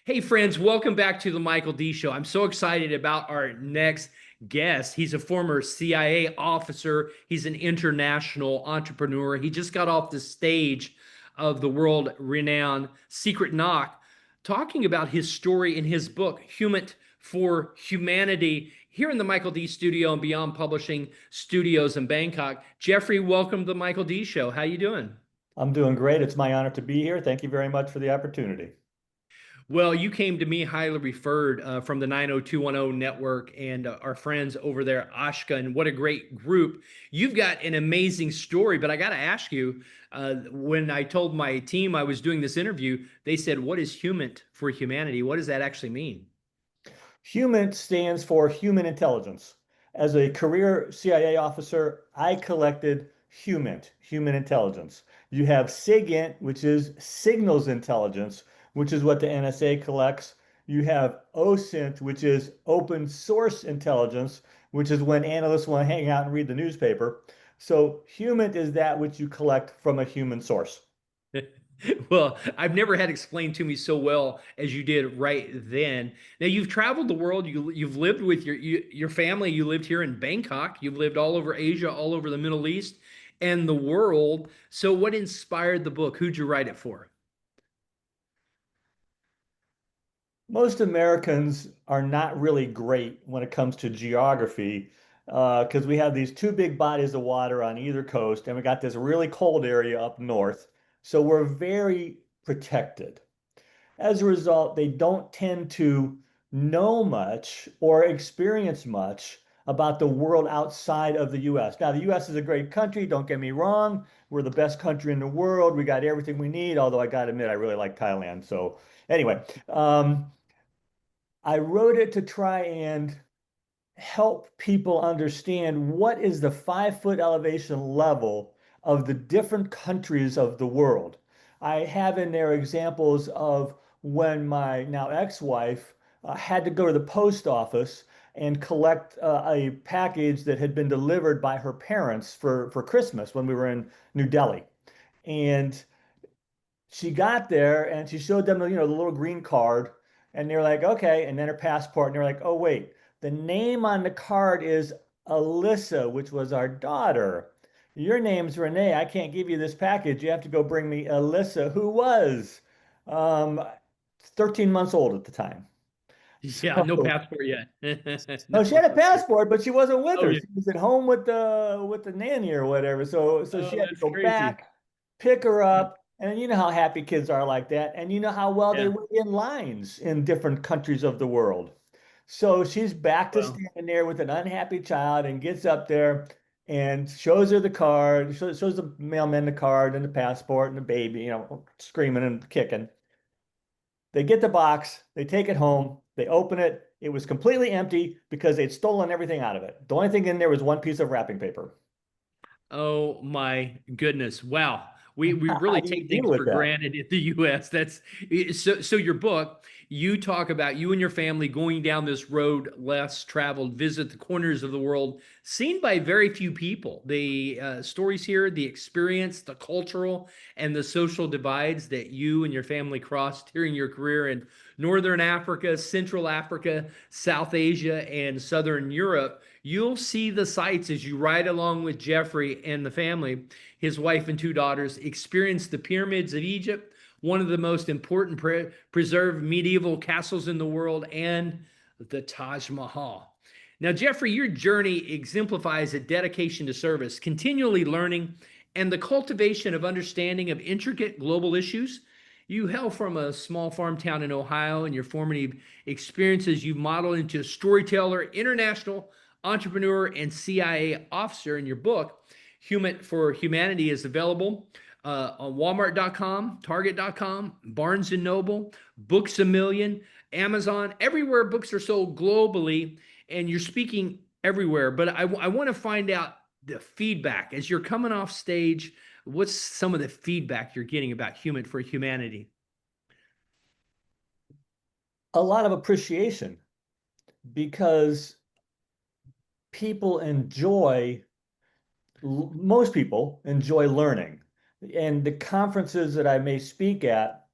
Hey, friends, welcome back to the Michael D. Show. I'm so excited about our next guest. He's a former CIA officer, he's an international entrepreneur. He just got off the stage of the world renowned Secret Knock, talking about his story in his book, Humint for Humanity, here in the Michael D. Studio and Beyond Publishing Studios in Bangkok. Jeffrey, welcome to the Michael D. Show. How you doing? I'm doing great. It's my honor to be here. Thank you very much for the opportunity. Well, you came to me highly referred from the 90210 network and our friends over there, Ashka, and what a great group. You've got an amazing story, but I got to ask you, when I told my team I was doing this interview, they said, "What is Humint for Humanity? What does that actually mean?" Humint stands for human intelligence. As a career CIA officer, I collected Humint, human intelligence. You have SIGINT, which is signals intelligence, which is what the NSA collects. You have OSINT, which is open source intelligence, which is when analysts want to hang out and read the newspaper. So Humint is that which you collect from a human source. Well, I've never had explained to me so well as you did right then. Now you've traveled the world. You've lived with your family. You lived here in Bangkok. You've lived all over Asia, all over the Middle East, and the world. So, what inspired the book? Who'd you write it for? Most Americans are not really great when it comes to geography because we have these two big bodies of water on either coast, and we got this really cold area up north. So we're very protected. As a result, they don't tend to know much or experience much about the world outside of the US. Now, the US is a great country, don't get me wrong. We're the best country in the world. We got everything we need, although I got to admit, I really like Thailand. So, anyway, I wrote it to try and help people understand what is the 5 foot elevation level of the different countries of the world. I have in there examples of when my now ex-wife had to go to the post office and collect a package that had been delivered by her parents for Christmas when we were in New Delhi. And she got there and she showed them, the little green card, and they're like, okay, and then her passport, and they're like, oh wait, the name on the card is Alyssa, which was our daughter. Your name's Renee. I can't give you this package. You have to go bring me Alyssa, who was um, 13 months old at the time. Yeah, no So, passport yet. no, No. she had a passport, but she wasn't with Oh her. yeah. She was at home with the nanny or whatever. So Oh, she had to that's go crazy. back, pick her up, and you know how happy kids are like that, and you know how well they Yeah. wait in lines in different countries of the world. So she's back to Well, standing there with an unhappy child and gets up there and shows her the card, shows the mailman the card and the passport and the baby, screaming and kicking. They get the box, they take it home, they open it. It was completely empty because they'd stolen everything out of it. The only thing in there was one piece of wrapping paper. oh my goodness. Wow. We How really do you take deal things with for that? granted in the US. So your book, you talk about you and your family going down this road less traveled, visit the corners of the world seen by very few people. The stories here, the experience, the cultural and the social divides that you and your family crossed during your career in Northern Africa, Central Africa, South Asia, and Southern Europe. You'll see the sights as you ride along with Jeffrey and the family. His wife and two daughters experience the pyramids of Egypt, one of the most important preserved medieval castles in the world, and the Taj Mahal. Now, Jeffrey, your journey exemplifies a dedication to service, continually learning, and the cultivation of understanding of intricate global issues. You hail from a small farm town in Ohio, and your formative experiences you've modeled into a storyteller, international entrepreneur, and CIA officer. In your book, Human for Humanity, is available on Walmart.com, Target.com, Barnes and Noble, Books a Million, Amazon, everywhere books are sold globally, and you're speaking everywhere. But I want to find out the feedback as you're coming off stage. What's some of the feedback you're getting about Human for Humanity? A lot of appreciation because people enjoy, most people enjoy learning. And the conferences that I may speak at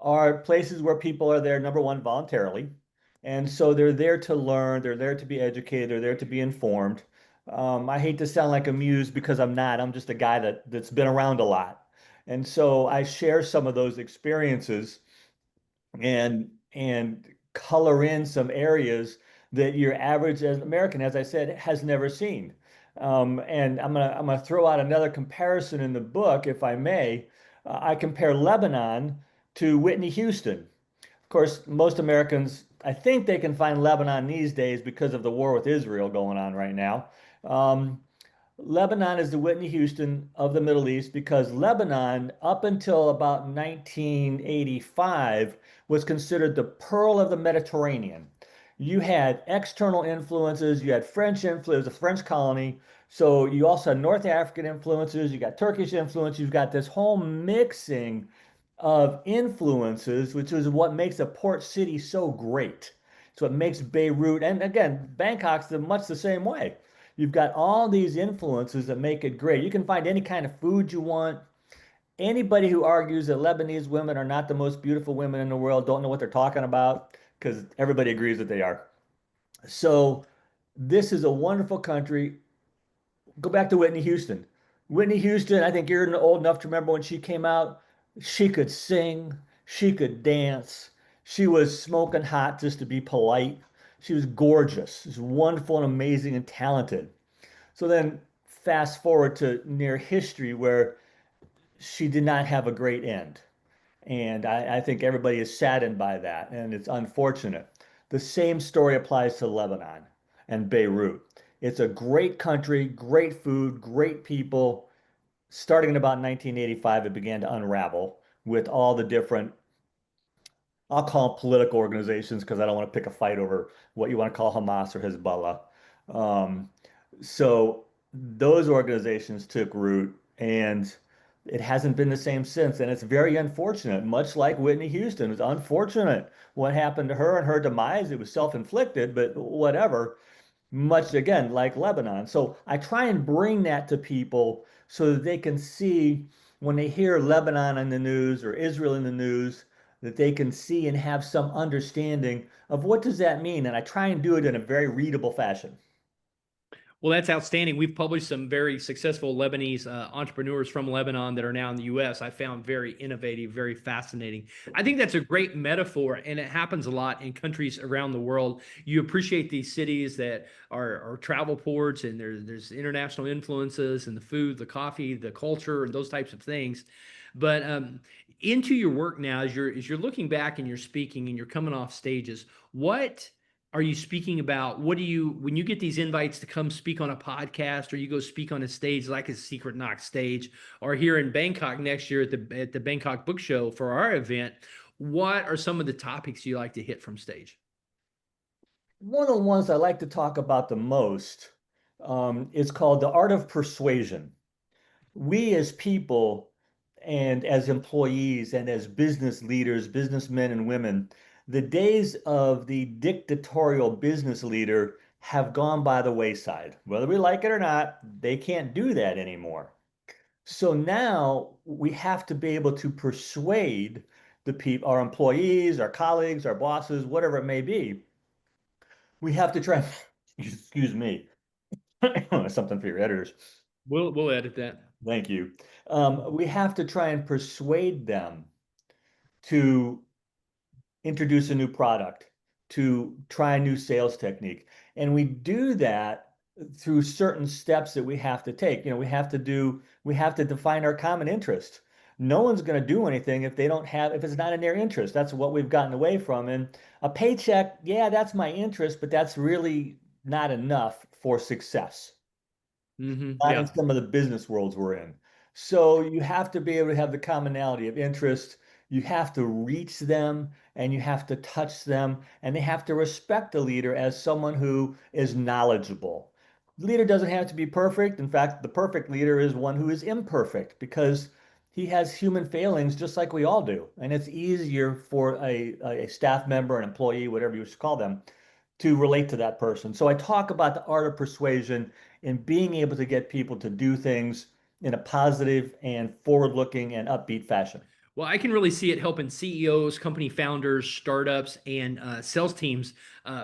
are places where people are there, number one, voluntarily. And so they're there to learn, they're there to be educated, they're there to be informed. I hate to sound like a muse because I'm not. I'm just a guy that's been around a lot. And so I share some of those experiences and color in some areas that your average as American, as I said, has never seen. And I'm gonna throw out another comparison in the book, if I may. I compare Lebanon to Whitney Houston. Of course, most Americans, I think they can find Lebanon these days because of the war with Israel going on right now. Um, Lebanon is the Whitney Houston of the Middle East because Lebanon, up until about 1985, was considered the pearl of the Mediterranean. You had external influences, you had French influence, it was a French colony. So you also had North African influences, you got Turkish influence, you've got this whole mixing of influences, which is what makes a port city so great. It's what makes Beirut, and again, Bangkok's much the same way. You've got all these influences that make it great. You can find any kind of food you want. Anybody who argues that Lebanese women are not the most beautiful women in the world don't know what they're talking about because everybody agrees that they are. So this is a wonderful country. Go back to Whitney Houston. Whitney Houston, I think you're old enough to remember when she came out. She could sing, she could dance, she was smoking hot just to be polite. She was gorgeous, she was wonderful and amazing and talented. So then fast forward to near history where she did not have a great end. And I think everybody is saddened by that, and it's unfortunate. The same story applies to Lebanon and Beirut. It's a great country, great food, great people. Starting in about 1985, it began to unravel with all the different, I'll call them political organizations because I don't want to pick a fight over what you want to call Hamas or Hezbollah. Um, so those organizations took root and it hasn't been the same since. And it's very unfortunate, much like Whitney Houston. It's unfortunate what happened to her and her demise. It was self-inflicted, but whatever. Much again, like Lebanon. So I try and bring that to people so that they can see when they hear Lebanon in the news or Israel in the news, that they can see and have some understanding of what does that mean. And I try and do it in a very readable fashion. Well, that's outstanding. We've published some very successful Lebanese entrepreneurs from Lebanon that are now in the US. I found very innovative, very fascinating. I think that's a great metaphor, and it happens a lot in countries around the world. You appreciate these cities that are travel ports, and there's international influences, and the food, the coffee, the culture, and those types of things. But into your work now, as you're looking back and you're speaking and you're coming off stages, what are you speaking about? What do you, when you get these invites to come speak on a podcast or you go speak on a stage like a Secret Knock stage, or here in Bangkok next year at the Bangkok Book Show for our event, what are some of the topics you like to hit from stage? One of the ones I like to talk about the most is called The Art of Persuasion. We as people and as employees and as business leaders, businessmen and women, the days of the dictatorial business leader have gone by the wayside. Whether we like it or not, they can't do that anymore. So now we have to be able to persuade the people, our employees, our colleagues, our bosses, whatever it may be. We have to try, excuse me, something for your editors. We'll edit that. Thank you. We have to try and persuade them to introduce a new product, to try a new sales technique. And we do that through certain steps that we have to take. We have to define our common interest. No one's going to do anything if they don't have, if it's not in their interest. That's what we've gotten away from. And a paycheck, yeah, that's my interest, but that's really not enough for success, not in Yeah. some of the business worlds we're in. So you have to be able to have the commonality of interest. You have to reach them and you have to touch them, and they have to respect the leader as someone who is knowledgeable. The leader doesn't have to be perfect. In fact, the perfect leader is one who is imperfect because he has human failings just like we all do. And it's easier for a staff member, an employee, whatever you should call them, to relate to that person. So I talk about the art of persuasion and being able to get people to do things in a positive and forward-looking and upbeat fashion. Well, I can really see it helping CEOs, company founders, startups, and sales teams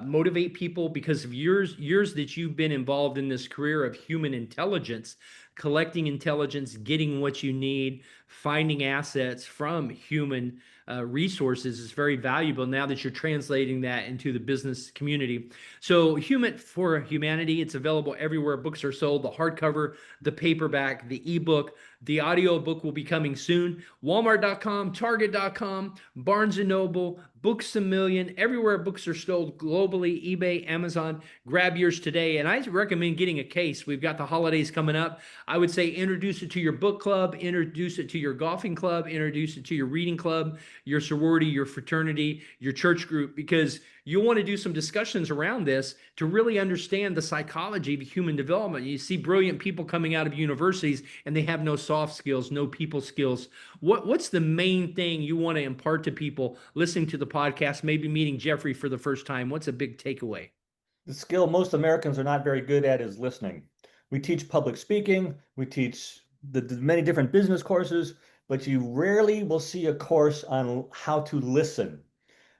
motivate people because of years that you've been involved in this career of human intelligence, collecting intelligence, getting what you need, finding assets from human resources is very valuable now that you're translating that into the business community. So, Humint for Humanity, it's available everywhere books are sold, the hardcover, the paperback, the ebook. The audio book will be coming soon. Walmart.com, Target.com, Barnes and Noble, Books a Million, everywhere books are sold globally, eBay, Amazon. Grab yours today. And I recommend getting a case. We've got the holidays coming up. I would say introduce it to your book club, introduce it to your golfing club, introduce it to your reading club, your sorority, your fraternity, your church group, because you'll want to do some discussions around this to really understand the psychology of human development. You see brilliant people coming out of universities and they have no soft skills, no people skills. What's the main thing you want to impart to people listening to the podcast, maybe meeting Jeffrey for the first time? What's a big takeaway? The skill most Americans are not very good at is listening. We teach public speaking, we teach the many different business courses, but you rarely will see a course on how to listen.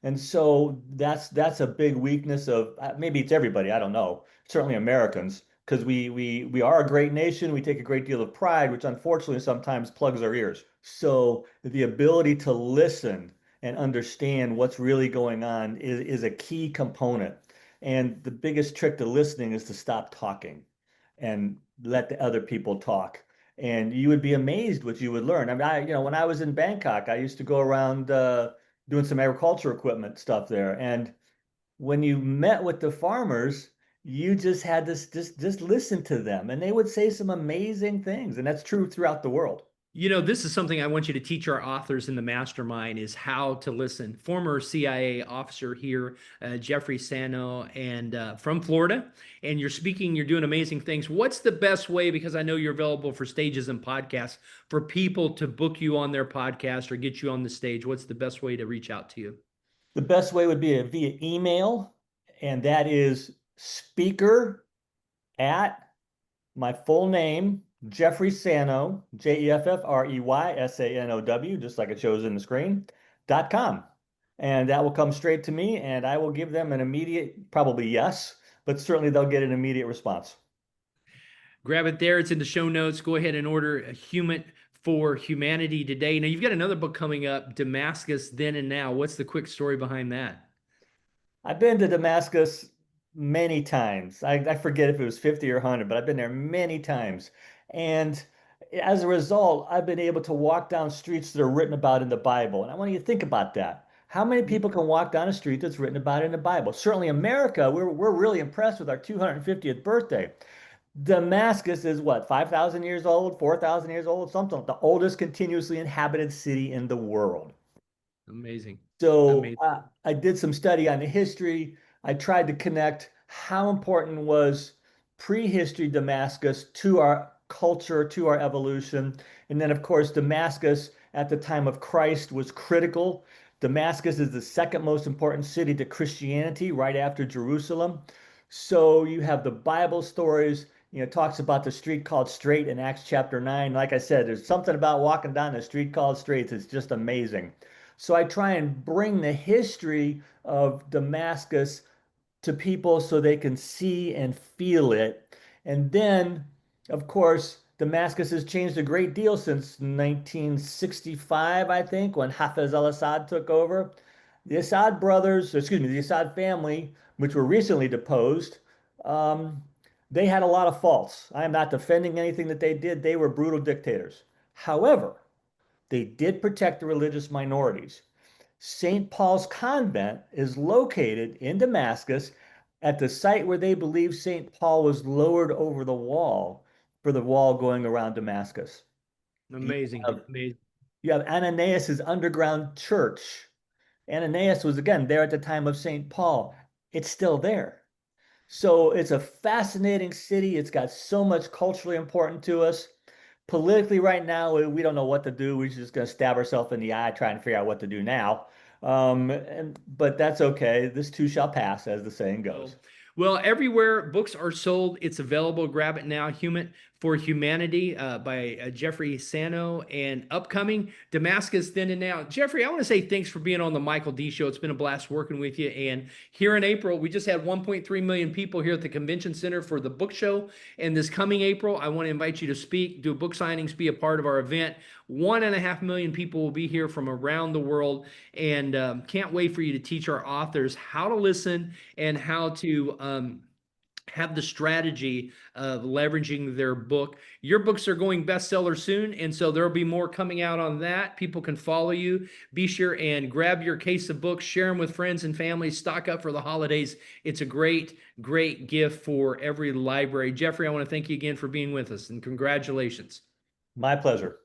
And so that's a big weakness of maybe it's everybody, I don't know, certainly Americans, because we are a great nation. We take a great deal of pride, which unfortunately sometimes plugs our ears. So the ability to listen and understand what's really going on is a key component. And the biggest trick to listening is to stop talking and let the other people talk. And you would be amazed what you would learn. I mean, when I was in Bangkok, I used to go around doing some agriculture equipment stuff there. And when you met with the farmers, you just had to just listen to them, and they would say some amazing things. And that's true throughout the world. This is something I want you to teach our authors in the mastermind is how to listen. Former CIA officer here, Jeffrey Sanow, and from Florida. And you're speaking, you're doing amazing things. What's the best way, because I know you're available for stages and podcasts, for people to book you on their podcast or get you on the stage? What's the best way to reach out to you? The best way would be via email, and that is speaker at my full name, Jeffrey Sanow, JeffreySanow, just like it shows in the screen, .com. And that will come straight to me, and I will give them an immediate, probably yes, but certainly they'll get an immediate response. Grab it there. It's in the show notes. Go ahead and order a Humint for Humanity today. Now, you've got another book coming up, Damascus Then and Now. What's the quick story behind that? I've been to Damascus many times. I forget if it was 50 or 100, but I've been there many times. And as a result, I've been able to walk down streets that are written about in the Bible. And I want you to think about that. How many people can walk down a street that's written about in the Bible? Certainly America, we're really impressed with our 250th birthday. Damascus is what, 5,000 years old, 4,000 years old, something, the oldest continuously inhabited city in the world. Amazing. So Amazing. I did some study on the history. I tried to connect how important was prehistory Damascus to our culture, to our evolution. And then, of course, Damascus at the time of Christ was critical. Damascus is the second most important city to Christianity, right after Jerusalem. So you have the Bible stories, it talks about the street called Straight in Acts chapter 9. Like I said, there's something about walking down the street called Straight that's just amazing. So I try and bring the history of Damascus to people so they can see and feel it. And then, of course, Damascus has changed a great deal since 1965, I think, when Hafez al-Assad took over. The Assad brothers, excuse me, the Assad family, which were recently deposed, um, they had a lot of faults. I am not defending anything that they did. They were brutal dictators. However, they did protect the religious minorities. St. Paul's Convent is located in Damascus at the site where they believe St. Paul was lowered over the wall for the wall going around Damascus. You Amazing. have, Amazing. you have Ananias's underground church. Ananias was again there at the time of St. Paul. It's still there. So it's a fascinating city. It's got so much culturally important to us. Politically, right now, we don't know what to do. We're just going to stab ourselves in the eye trying to figure out what to do now. But that's okay. This too shall pass, as the saying Well, goes. well, everywhere books are sold, it's available. Grab it now. Humint for Humanity by Jeffrey Sanow, and upcoming Damascus Then and Now. Jeffrey, I want to say thanks for being on the Michael D Show. It's been a blast working with you. And here in April, we just had 1.3 million people here at the Convention Center for the book show. And this coming April, I want to invite you to speak, do book signings, be a part of our event. 1.5 million people will be here from around the world, and can't wait for you to teach our authors how to listen and how to have the strategy of leveraging their book. Your books are going bestseller soon, and so there'll be more coming out on that. People can follow you. Be sure and grab your case of books, share them with friends and family, stock up for the holidays. It's a great, great gift for every library. Jeffrey, I want to thank you again for being with us, and congratulations. My pleasure.